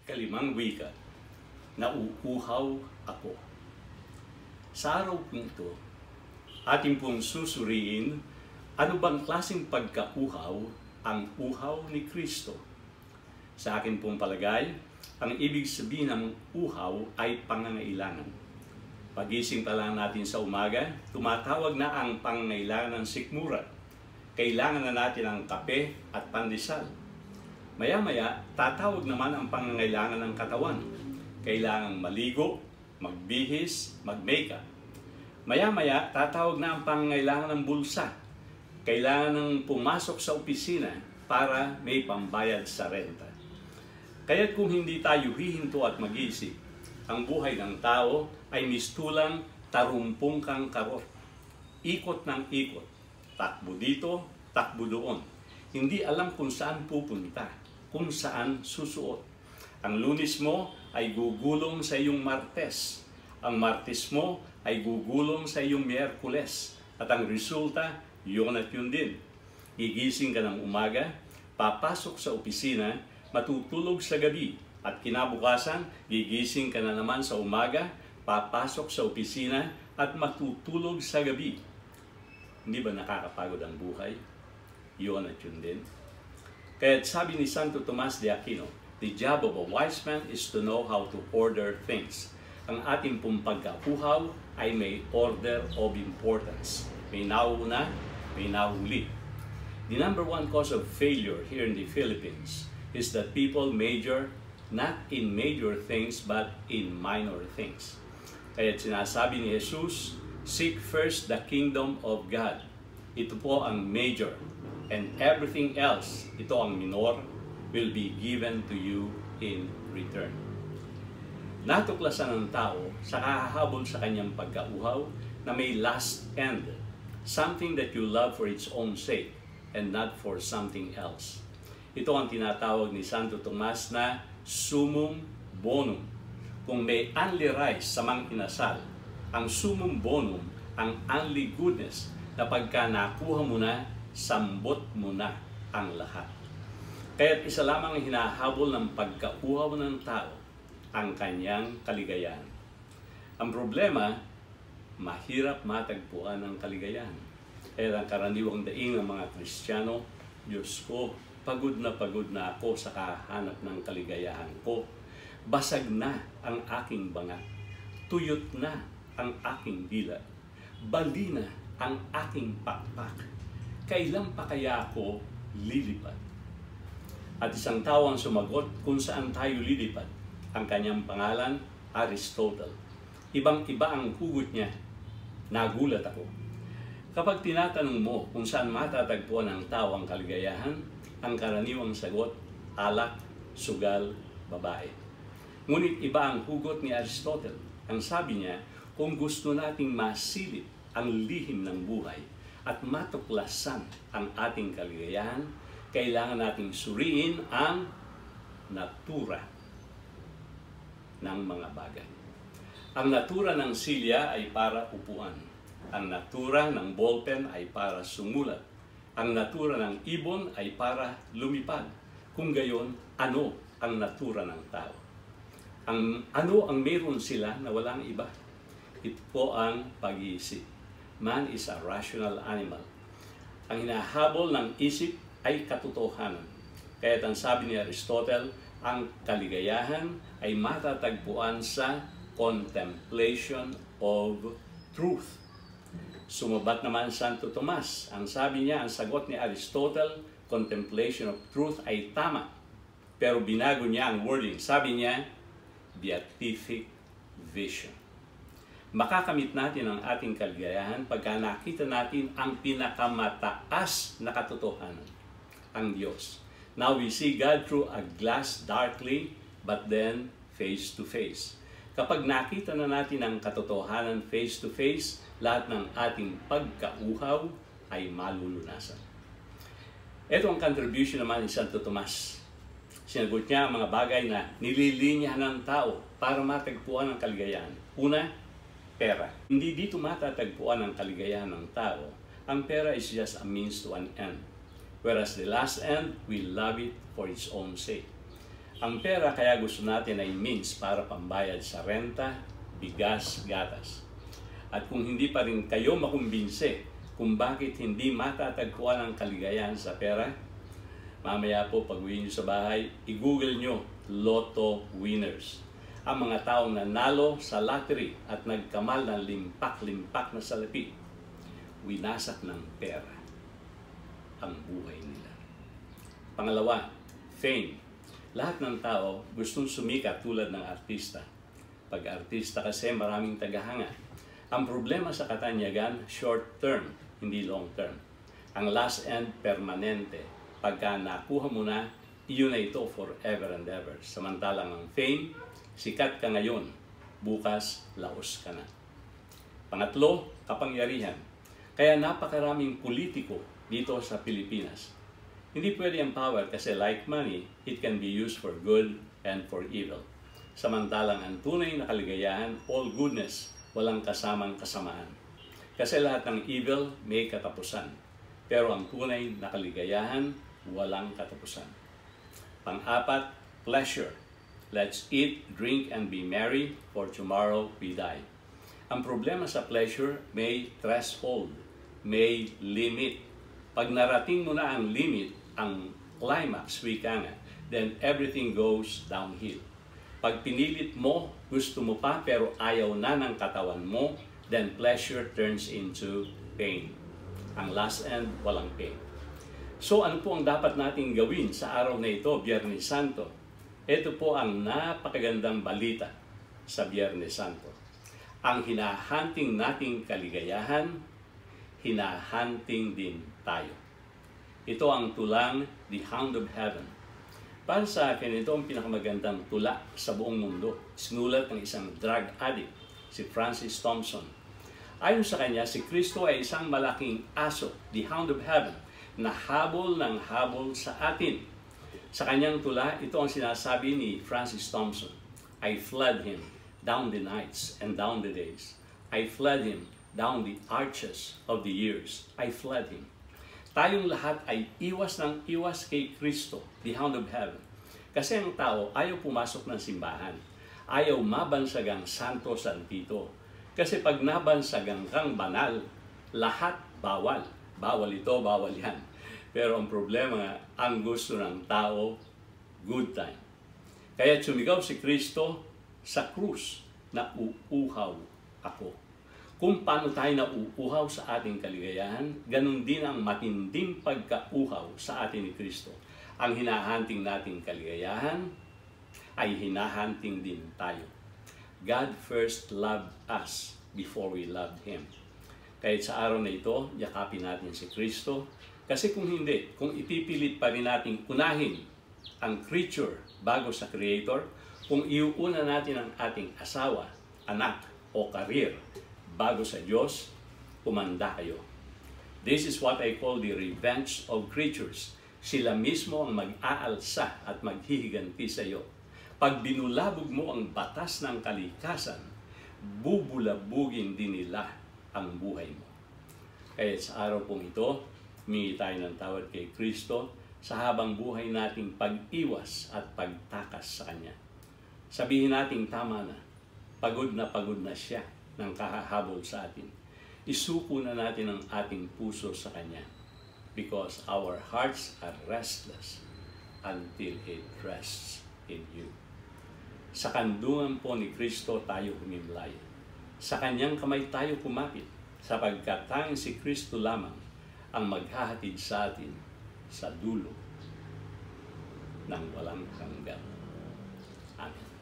Kalimang wika, nauuhaw ako. Sa araw pong ito, ating pong susuriin ano bang klaseng pagkauhaw ang uhaw ni Kristo. Sa akin pong palagay, ang ibig sabihin ng uhaw ay pangangailangan. Pagising pa lang natin sa umaga, tumatawag na ang pangangailangan ng sikmura. Kailangan na natin ng kape at pandesal. Maya-maya, tatawag naman ang pangangailangan ng katawan. Kailangang maligo, magbihis, mag-makeup. Maya-maya, tatawag na ang pangangailangan ng bulsa. Kailangan ng pumasok sa opisina para may pambayad sa renta. Kaya't kung hindi tayo hihinto at mag-isip, ang buhay ng tao ay mistulang tarumpong kang karot. Ikot ng ikot. Takbo dito, takbo doon. Hindi alam kung saan pupunta, kung saan susuot. Ang Lunes mo ay gugulong sa iyong Martes. Ang Martes mo ay gugulong sa iyong Miyerkules. At ang resulta, yun at yun din. Gigising ka ng umaga, papasok sa opisina, matutulog sa gabi. At kinabukasan, gigising ka na naman sa umaga, papasok sa opisina, at matutulog sa gabi. Hindi ba nakakapagod ang buhay? Yun at yun din. Kaya sabi ni Santo Tomas de Aquino, the job of a wise man is to know how to order things. Ang ating pong pagkauhaw ay may order of importance. May nauna, may nahuli. The number one cause of failure here in the Philippines is that people major not in major things but in minor things. Kaya sinasabi ni Jesus, seek first the kingdom of God. Ito po ang major. And everything else, ito ang minor, will be given to you in return. Natuklasan ng tao sa kahahabol sa kanyang pagkauhaw na may last end, something that you love for its own sake and not for something else. Ito ang tinatawag ni Santo Tomas na summum bonum. Kung may only rice sa mang inasal, ang summum bonum, ang only goodness, na pagka nakuha mo na, sambot mo na ang lahat. Kaya't isa lamang ang hinahabol ng pagkauhaw ng tao, ang kanyang kaligayahan. Ang problema, mahirap matagpuan ang kaligayahan. Kaya ang karaniwang daing ng mga Kristiyano, Diyos ko, pagod na ako sa kahanap ng kaligayahan ko. Basag na ang aking bangat. Tuyot na ang aking dila. Bali na ang aking pakpak. Kailan pa kaya ako lilipat? At isang tao ang sumagot kung saan tayo lilipat. Ang kanyang pangalan, Aristotle. Ibang-iba ang hugot niya. Nagulat ako. Kapag tinatanong mo kung saan matatagpuan ng tao ang kaligayahan, ang karaniwang sagot, alak, sugal, babae. Ngunit iba ang hugot ni Aristotle. Ang sabi niya, kung gusto nating masilip ang lihim ng buhay at matuklasan ang ating kaligayahan, kailangan nating suriin ang natura ng mga bagay. Ang natura ng silya ay para upuan. Ang natura ng ballpen ay para sumulat. Ang natura ng ibon ay para lumipad. Kung gayon, ano ang natura ng tao? Ano ang meron sila na walang iba? Ito po ang pag-iisip. Man is a rational animal. Ang hinahabol ng isip ay katotohanan. Kaya't ang sabi ni Aristotle, ang kaligayahan ay matatagpuan sa contemplation of truth. Sumabat naman Santo Tomas. Ang sabi niya, ang sagot ni Aristotle, contemplation of truth ay tama. Pero binago niya ang wording. Sabi niya, beatific vision. Makakamit natin ang ating kaligayahan pagka nakita natin ang pinakamataas na katotohanan, ang Diyos. Now we see God through a glass darkly, but then face to face. Kapag nakita na natin ang katotohanan face to face, lahat ng ating pagkauhaw ay malulunasan. Ito ang contribution naman ni Santo Tomas. Sinagot niya ang mga bagay na nililinyahan ng tao para matagpuan ang kaligayahan. Una, pera. Hindi dito matatagpuan ang kaligayahan ng tao. Ang pera is just a means to an end. Whereas the last end, we love it for its own sake. Ang pera kaya gusto natin ay means para pambayad sa renta, bigas, gatas. At kung hindi pa rin kayo makumbinse kung bakit hindi matatagpuan ang kaligayahan sa pera, mamaya po pag-uwi nyo sa bahay, i-google nyo Lotto winners. Ang mga taong nanalo sa lottery at nagkamal ng limpak-limpak na salapi, winasak ng pera ang buhay nila. Pangalawa, fame. Lahat ng tao gustong sumikat tulad ng artista. Pag artista kasi maraming tagahanga. Ang problema sa katanyagan, short term, hindi long term. Ang last end, permanente. Pagka nakuha mo na, iyon na ito forever and ever. Samantalang ang fame, sikat ka ngayon, bukas laos ka na. Pangatlo, kapangyarihan. Kaya napakaraming politiko dito sa Pilipinas. Hindi pwede ang power kasi like money, it can be used for good and for evil. Samantalang ang tunay na kaligayahan, all goodness, walang kasamang kasamaan. Kasi lahat ng evil may katapusan. Pero ang tunay na kaligayahan, walang katapusan. Pang-apat, pleasure. Let's eat, drink, and be merry, for tomorrow we die. Ang problema sa pleasure, may threshold, may limit. Pag narating mo na ang limit, ang climax, wika nga, then everything goes downhill. Pag pinilit mo, gusto mo pa, pero ayaw na ng katawan mo, then pleasure turns into pain. Ang last end, walang pain. So ano po ang dapat nating gawin sa araw na ito, Biyernes Santo? Ito po ang napakagandang balita sa Biyernes Santo. Ang hinahunting nating kaligayahan, hinahunting din tayo. Ito ang tulang The Hound of Heaven. Para sa akin, ito ang pinakamagandang tula sa buong mundo. Sinulat ng isang drug addict, si Francis Thompson. Ayon sa kanya, si Kristo ay isang malaking aso, The Hound of Heaven, na habol ng habol sa atin. Sa kanyang tula, ito ang sinasabi ni Francis Thompson. I fled him down the nights and down the days. I fled him down the arches of the years. I fled him. Tayong lahat ay iwas ng iwas kay Kristo, the Hound of Heaven. Kasi ang tao ayaw pumasok ng simbahan. Ayaw mabansagang santo santito. Kasi pag nabansagang kang banal, lahat bawal. Bawal ito, bawal yan. Pero ang problema, ang gusto ng tao, good time. Kaya sumigaw si Kristo sa krus na uuhaw ako. Kung paano tayo nauuhaw sa ating kaligayahan, ganun din ang matinding pagkauhaw sa atin ni Kristo. Ang hinahunting nating kaligayahan ay hinahunting din tayo. God first loved us before we loved Him. Kahit sa araw na ito, yakapin natin si Kristo. Kasi kung hindi, kung ipipilit pa rin natin unahin ang creature bago sa Creator, kung iuuna natin ang ating asawa, anak o career bago sa Diyos, kumanda kayo. This is what I call the revenge of creatures. Sila mismo ang mag-aalsa at maghihiganti sa iyo. Pag binulabog mo ang batas ng kalikasan, bubulabugin din nila ang buhay mo. Kaya sa araw pong ito, humingi tayo ng tawad kay Kristo sa habang buhay nating pag-iwas at pagtakas sa Kanya. Sabihin nating tama na pagod na siya ng kahahabol sa atin. Isuko na natin ang ating puso sa Kanya because our hearts are restless until it rests in you. Sa kandungan po ni Kristo tayo humimlay. Sa Kanyang kamay tayo kumapit, sapagkat tanging si Kristo lamang ang maghahatid sa atin sa dulo ng walang hanggan. Amen.